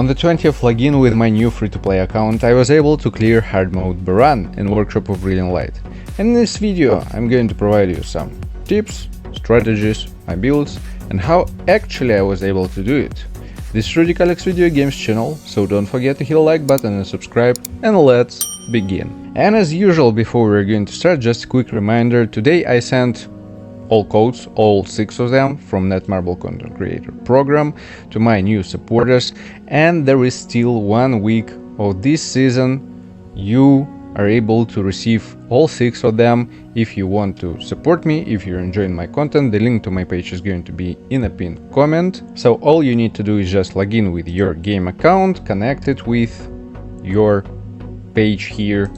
On the 20th login with my new free-to-play account, I was able to clear hard mode Baran in Workshop of Brilliant Light. And in this video, I'm going to provide you some tips, strategies, my builds, and how actually I was able to do it. This is Rudy Alex Video Games channel, so don't forget to hit the like button and subscribe, and let's begin. And as usual, before we're going to start, just a quick reminder, today I sent all codes, all 6 of them, from Netmarble Content Creator Program to my new supporters, and there is still 1 week of this season. You are able to receive all 6 of them if you want to support me, if you're enjoying my content. The link to my page is going to be in a pinned comment. So all you need to do is just log in with your game account, connect it with your page here.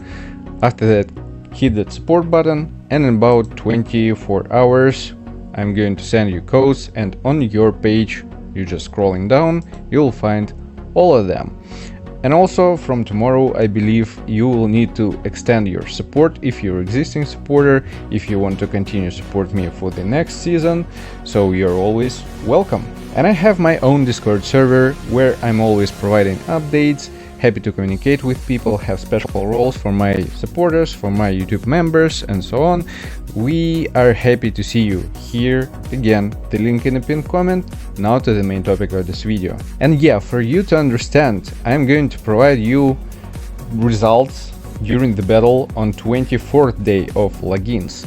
After that, hit that support button, and in about 24 hours I'm going to send you codes, and on your page, you're just scrolling down, you'll find all of them. And also from tomorrow, I believe you will need to extend your support if you're an existing supporter, if you want to continue support me for the next season, so you're always welcome. And I have my own Discord server where I'm always providing updates, happy to communicate with people, have special roles for my supporters, for my YouTube members, and so on. We are happy to see you here. Again, the link in the pinned comment. Now to the main topic of this video. And yeah, for you to understand, I'm going to provide you results during the battle on 24th day of logins.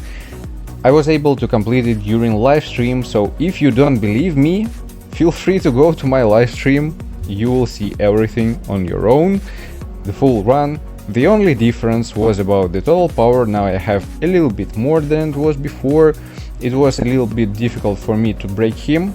I was able to complete it during live stream, so if you don't believe me, feel free to go to my live stream. You will see everything on your own, the full run. The only difference was about the total power. Now I have a little bit more than it was before. It was a little bit difficult for me to break him.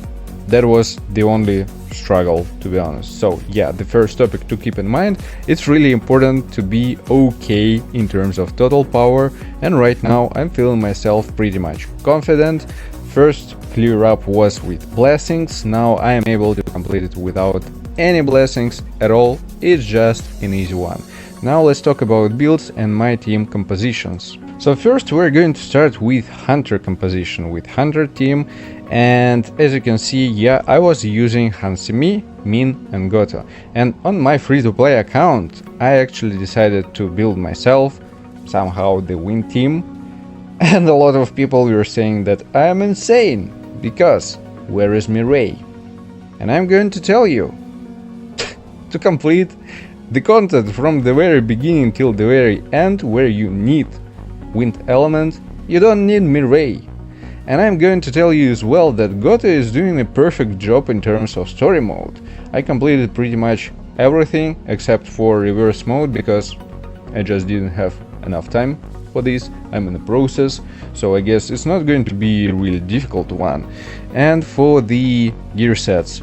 That was the only struggle, to be honest. So yeah, the first topic to keep in mind, it's really important to be okay in terms of total power, and right now I'm feeling myself pretty much confident. First clear up was with blessings. Now I am able to complete it without any blessings at all. It's just an easy one. Now let's talk about builds and my team compositions. So first we're going to start with Hunter composition, with Hunter team, and as you can see, yeah, I was using Hansemi, Min and Goto, and on my free-to-play account I actually decided to build myself somehow the win team, and a lot of people were saying that I am insane because where is Mireille? And I'm going to tell you, to complete the content from the very beginning till the very end, where you need wind element, you don't need Mireille. And I'm going to tell you as well that Goto is doing a perfect job in terms of story mode. I completed pretty much everything except for reverse mode because I just didn't have enough time for this. I'm in the process, so I guess it's not going to be a really difficult one. And for the gear sets,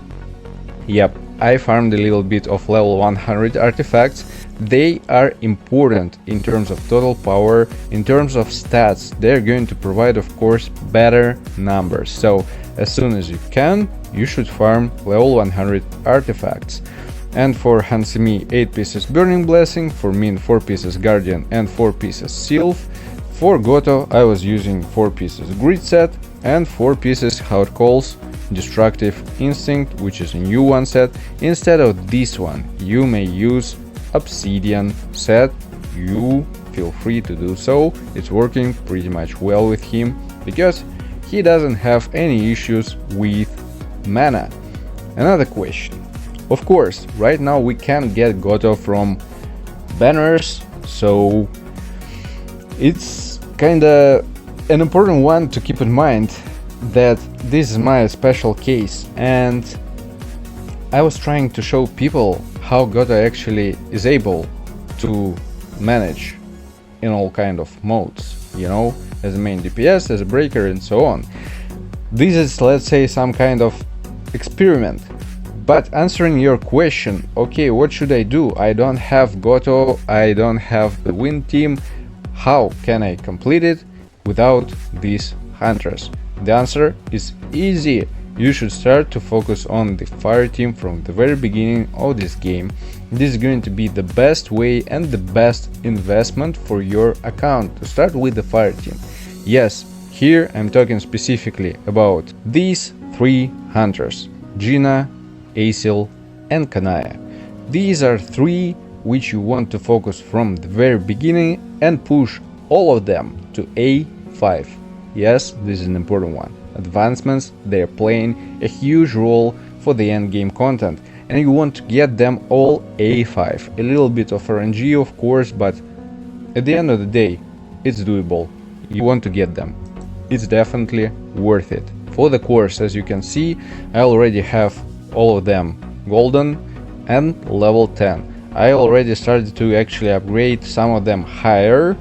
yep, I farmed a little bit of level 100 artifacts. They are important in terms of total power, in terms of stats. They're going to provide, of course, better numbers. So as soon as you can, you should farm level 100 artifacts. And for Hansemi, 8 pieces Burning Blessing, for Min 4 pieces Guardian and 4 pieces Sylph. For Goto, I was using 4 pieces Grid Set and 4 pieces how it calls Destructive Instinct, which is a new one set. Instead of this one, you may use Obsidian set. You feel free to do so. It's working pretty much well with him because he doesn't have any issues with mana. Another question. Of course, right now we can't get Goto from banners, so it's kinda an important one to keep in mind that this is my special case, and I was trying to show people how Goto actually is able to manage in all kind of modes, you know, as a main DPS, as a breaker, and so on. This is, let's say, some kind of experiment. But answering your question, okay, what should I do? I don't have Goto, I don't have the win team. How can I complete it without these hunters? The answer is easy. You should start to focus on the fire team from the very beginning of this game. This is going to be the best way and the best investment for your account, to start with the fire team. Yes, here I'm talking specifically about these 3 hunters, Gina, Esil and Kanaya. These are 3 which you want to focus from the very beginning and push all of them to A5. Yes, this is an important one. Advancements, they are playing a huge role for the endgame content, and you want to get them all A5. A little bit of RNG, of course, but at the end of the day, it's doable. You want to get them. It's definitely worth it. For the course, as you can see, I already have all of them golden and level 10. I already started to actually upgrade some of them higher,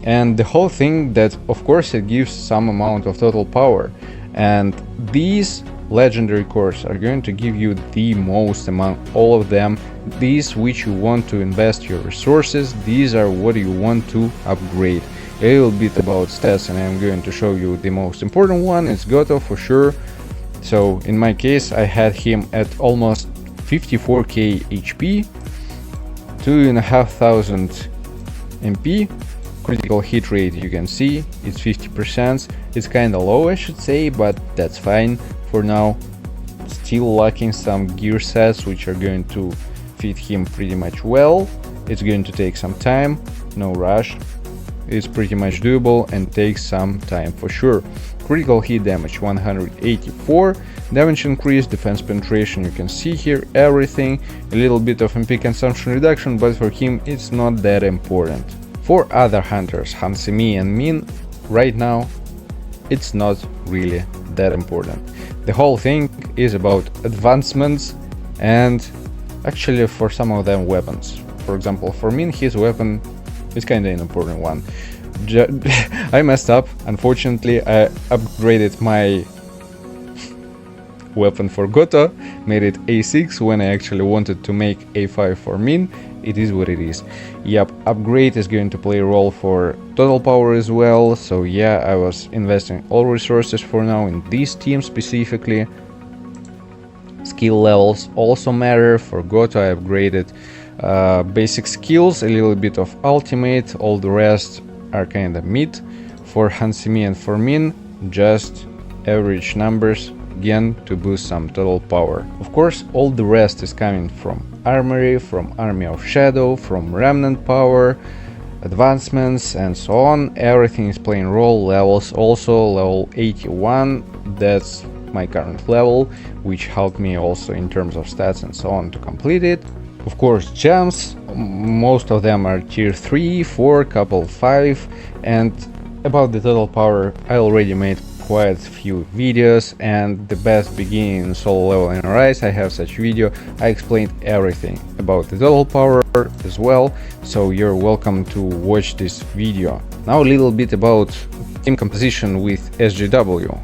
and the whole thing that of course it gives some amount of total power, and these legendary cores are going to give you the most among all of them. These which you want to invest your resources, these are what you want to upgrade. A little bit about stats, and I'm going to show you the most important one. It's Goto for sure. So in my case I had him at almost 54k HP, 2,500 MP, critical hit rate you can see, it's 50%, it's kinda low I should say, but that's fine for now. Still lacking some gear sets which are going to fit him pretty much well. It's going to take some time, no rush, it's pretty much doable and takes some time for sure. Critical hit damage 184, damage increase, defense penetration, you can see here everything, a little bit of MP consumption reduction, but for him it's not that important. For other hunters, Hansemi and Min, right now it's not really that important. The whole thing is about advancements and actually for some of them weapons. For example, for Min, his weapon is kinda an important one. I messed up, unfortunately. I upgraded my weapon for Goto, made it A6 when I actually wanted to make A5 for Min. It is what it is. Yep, upgrade is going to play a role for total power as well, so yeah, I was investing all resources for now in this team specifically. Skill levels also matter. For Goto I upgraded basic skills, a little bit of ultimate, all the rest are kinda mid. For Hansemi and for Min, just average numbers, again to boost some total power. Of course, all the rest is coming from Armory, from Army of Shadow, from Remnant power, advancements and so on. Everything is playing role. Levels also, level 81, that's my current level, which helped me also in terms of stats and so on to complete it. Of course, gems, most of them are tier 3, 4, couple 5, and about the total power I already made quite a few videos, and the best beginning in solo level in Rise, I have such video. I explained everything about the total power as well, so you're welcome to watch this video. Now a little bit about team composition with SGW.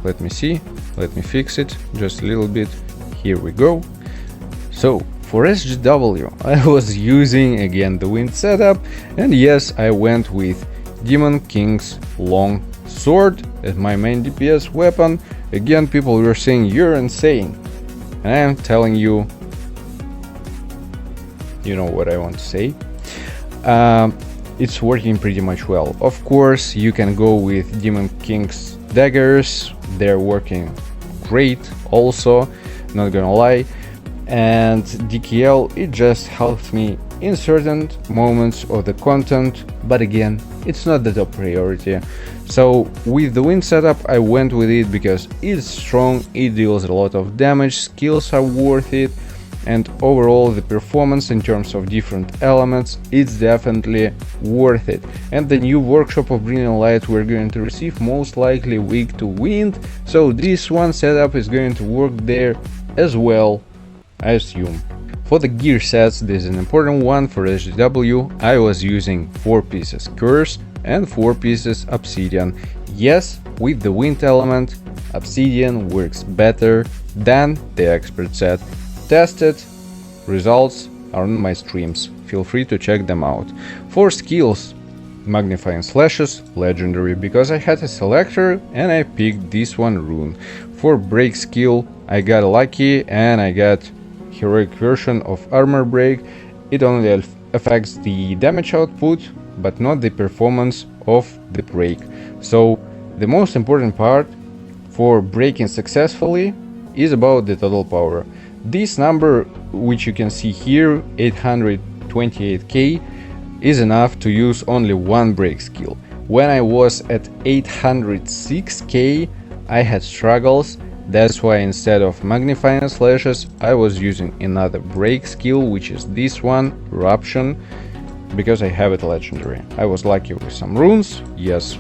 Let me see, let me fix it just a little bit. Here we go. So for SGW I was using again the wind setup, and yes, I went with Demon King's long sword as my main DPS weapon. Again, people were saying you're insane, and I am telling you, you know what I want to say. It's working pretty much well. Of course, you can go with Demon King's daggers, they're working great also, not gonna lie. And DKL, it just helps me in certain moments of the content, but again, it's not the top priority. So with the wind setup I went with it because it's strong, it deals a lot of damage, skills are worth it, and overall the performance in terms of different elements, it's definitely worth it. And the new workshop of Brilliant Light we're going to receive most likely weak to wind, so this one setup is going to work there as well, I assume. For the gear sets, this is an important one. For SGW I was using 4 pieces Curse and 4 pieces Obsidian. Yes, with the wind element, Obsidian works better than the expert set. Tested, results are on my streams, feel free to check them out. For skills, Magnifying Slashes, legendary, because I had a selector and I picked this one rune. For break skill, I got lucky and I got heroic version of armor break. It only affects the damage output but not the performance of the break. So the most important part for breaking successfully is about the total power. This number, which you can see here, 828k, is enough to use only one break skill. When I was at 806k, I had struggles. That's why instead of magnifying slashes, I was using another break skill, which is this one, Eruption, because I have it legendary. I was lucky with some runes, yes.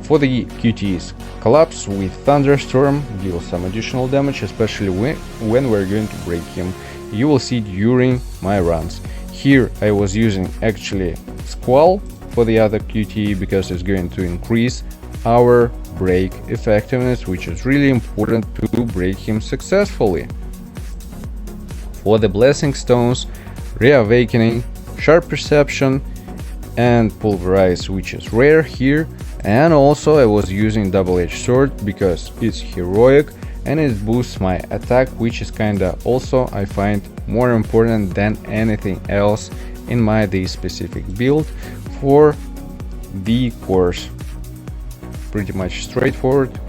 For the QTs, Collapse with Thunderstorm deals some additional damage, especially when we're going to break him. You will see during my runs. Here I was using actually Squall for the other QTE because it's going to increase our break effectiveness, which is really important to break him successfully. For the Blessing Stones, Reawakening, Sharp Perception and Pulverize, which is rare here, and also I was using Double-Edged Sword because it's heroic and it boosts my attack, which is kinda also I find more important than anything else in my this specific build. For the course, pretty much straightforward,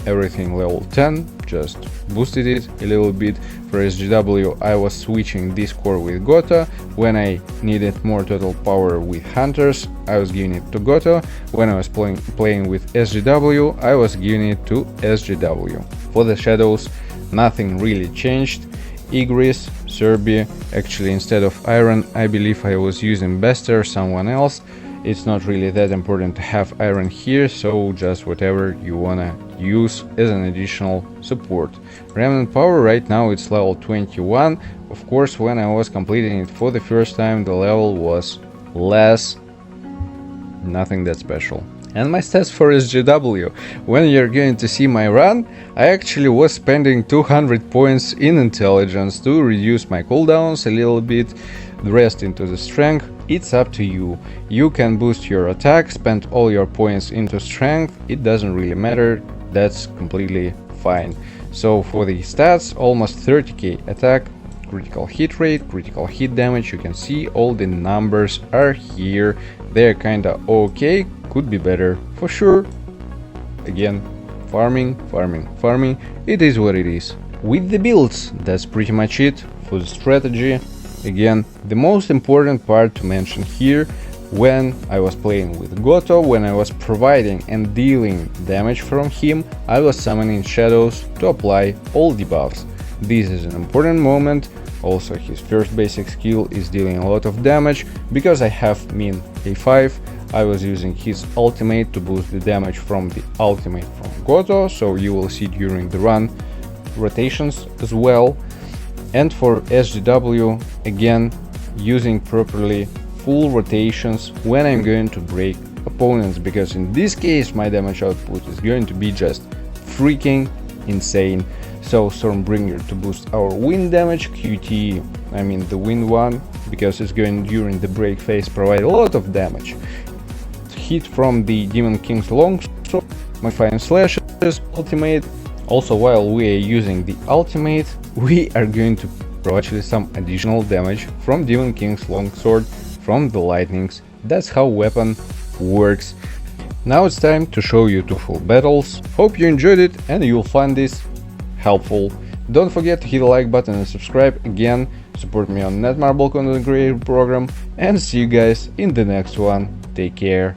everything level 10, just boosted it a little bit. For SGW I was switching this core with Goto. When I needed more total power with Hunters, I was giving it to Goto. When I was playing with SGW, I was giving it to SGW. For the shadows, nothing really changed. Igris, Serbi, actually instead of Iron, I believe I was using Bester or someone else. It's not really that important to have Iron here, so just whatever you wanna use as an additional support. Remnant Power right now it's level 21. Of course, when I was completing it for the first time, the level was less, nothing that special. And my stats for SGW, when you're going to see my run, I actually was spending 200 points in intelligence to reduce my cooldowns a little bit, the rest into the strength. It's up to you. You can boost your attack, spend all your points into strength, it doesn't really matter, that's completely fine. So for the stats, almost 30k attack, critical hit rate, critical hit damage, you can see all the numbers are here. They're kinda okay, could be better for sure. Again, farming, it is what it is. With the builds, that's pretty much it for the strategy. Again, the most important part to mention here, when I was playing with Goto, when I was providing and dealing damage from him, I was summoning shadows to apply all debuffs. This is an important moment. Also, his first basic skill is dealing a lot of damage. Because I have min A5, I was using his ultimate to boost the damage from the ultimate from Goto, so you will see during the run rotations as well. And for SGW, again, using properly full rotations when I'm going to break opponents, because in this case my damage output is going to be just freaking insane. So Stormbringer to boost our wind damage, QT, I mean the wind one, because it's going during the break phase, provide a lot of damage. Hit from the Demon King's longsword, my fine slashes, ultimate. Also, while we are using the ultimate, we are going to provide actually some additional damage from Demon King's longsword, from the lightnings. That's how weapon works. Now it's time to show you two full battles. Hope you enjoyed it and you'll find this helpful. Don't forget to hit the like button and subscribe again. Support me on Netmarble Content Creator Program, and see you guys in the next one. Take care.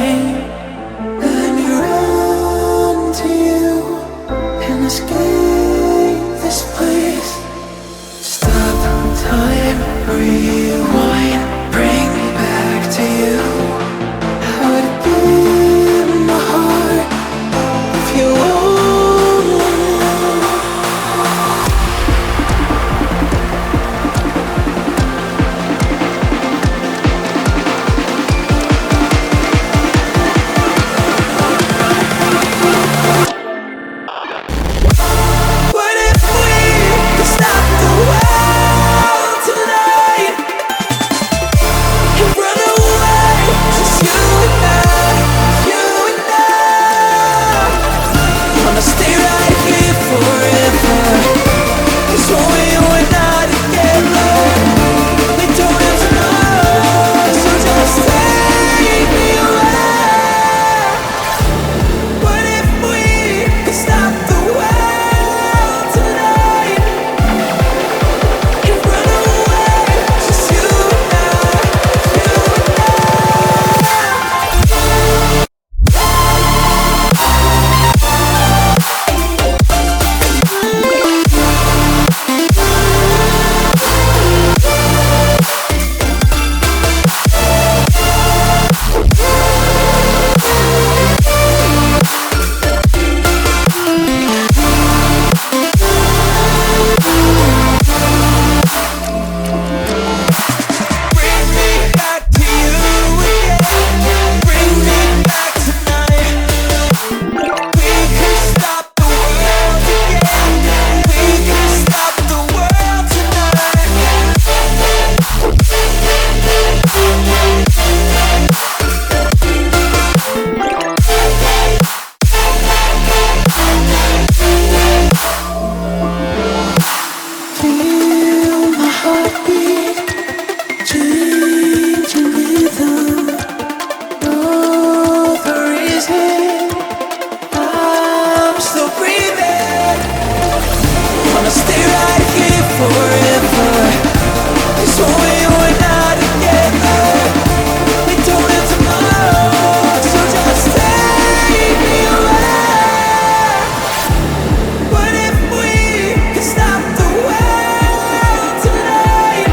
rain. Let me run to you and escape this place. Stop time, rewind, bring me back to you. I would give my heart if you only knew. What if we could stop the world tonight and run away, just you and I, you and I? I'ma stay right here forever, 'cause when we were not together, we don't have tomorrow, so just take me away. What if we could stop the world tonight and run away, just you and I, you and I? Bring me back to you again. Bring me back tonight. We could stop the world again. We could stop the world tonight. Feel my heartbeat, changing rhythm. Know the reason I'm still breathing. Wanna stay right here forever, 'cause when we were not together, we don't have tomorrow, so just take me away. What if we could stop the world tonight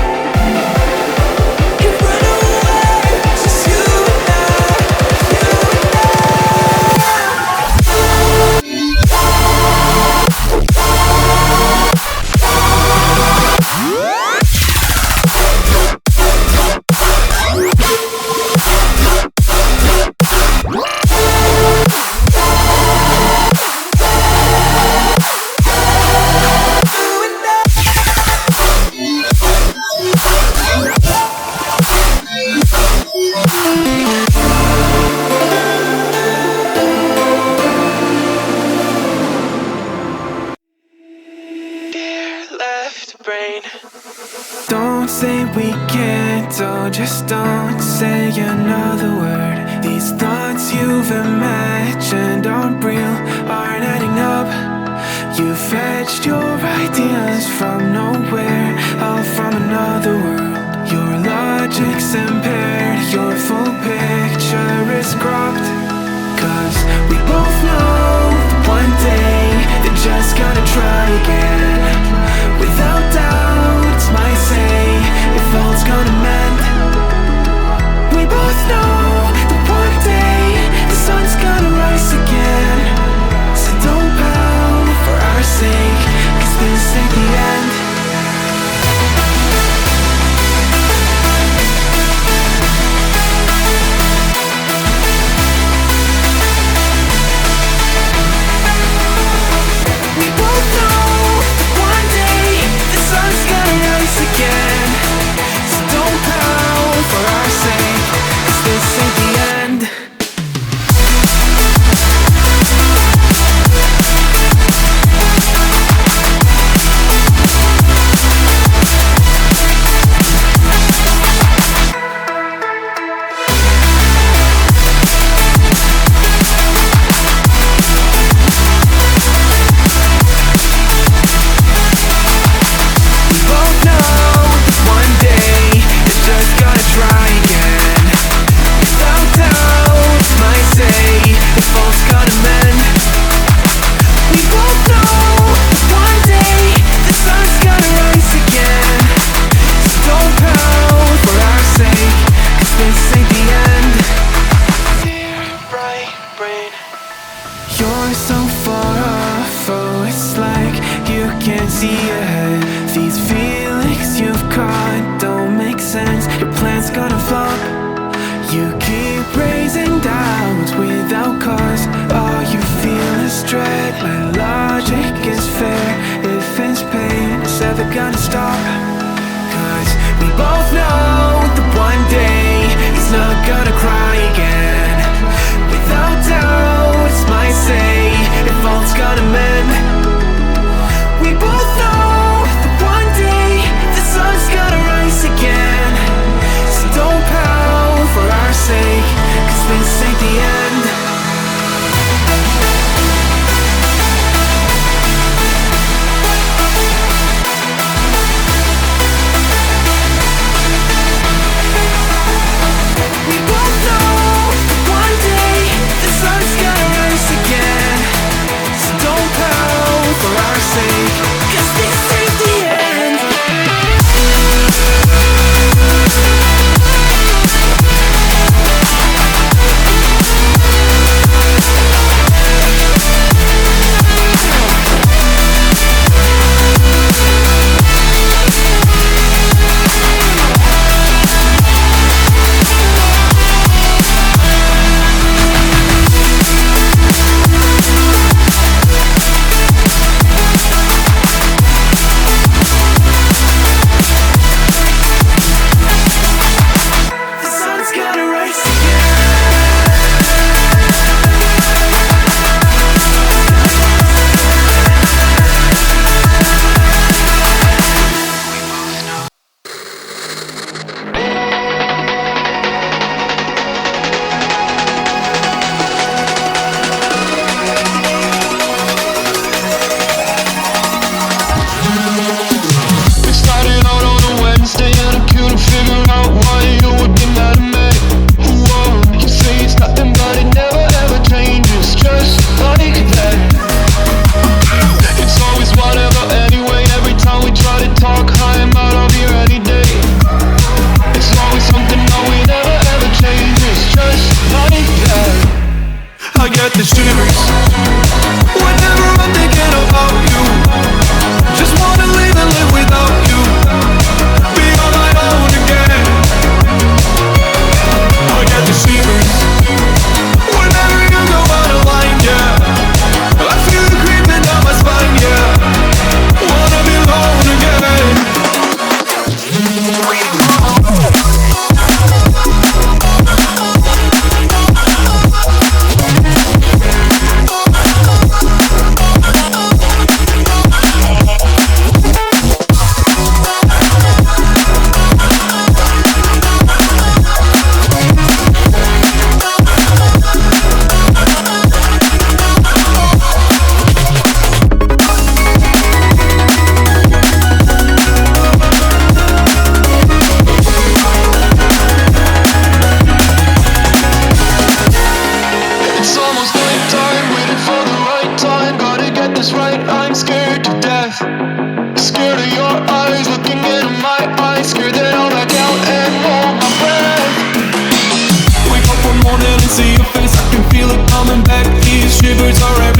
and run away, just you and I, you and Dear left brain, don't say we can't, oh, just don't say another word. These thoughts you've imagined aren't real, aren't adding up. You fetched your ideas from nowhere, all from another world. Your logic's impaired, your full picture is cropped. 'Cause we both know that one day they're just gonna try again. Without doubt, might say if all's gonna mend. We both know that one day the sun's gonna rise again. So don't pout for our sake, 'cause this ain't the end. and see ahead. These feelings you've caught don't make sense. Your plan's gonna flop. You keep raising doubts without cause. All you feel is dread. My logic is fair. If it's pain, it's ever gonna stop. Cause we both know that one day he's not gonna cry again. Without doubt, it's my say if all's gonna mend. We both know that one day the sun's gonna rise again. So don't pout for our sake, cause this ain't the end. We both know that one day the sun's gonna rise again. So don't pout for our sake, cause this ain't the end. The sun's gonna rise We started out on a Wednesday and I couldn't figure out why you would be mad at me. Whoa, you say it's nothing but it never ever changes, just like that. It's always whatever anyway, every time we try to talk, I am out of here any day. It's always something, no, it never ever changes, just like that. I get the shivers whenever I'm thinking about you. Just wanna leave and live without you. Be on my own again. I get the shivers whenever you go out of line, yeah. I feel it creeping down my spine, yeah. Wanna be alone again. It's almost nighttime, waiting for the right time. Gotta get this right, I'm scared to death. Scared of your eyes, looking into my eyes. Scared that I'll back out and hold my breath. Wake up one morning and see your face. I can feel it coming back. These shivers are everywhere.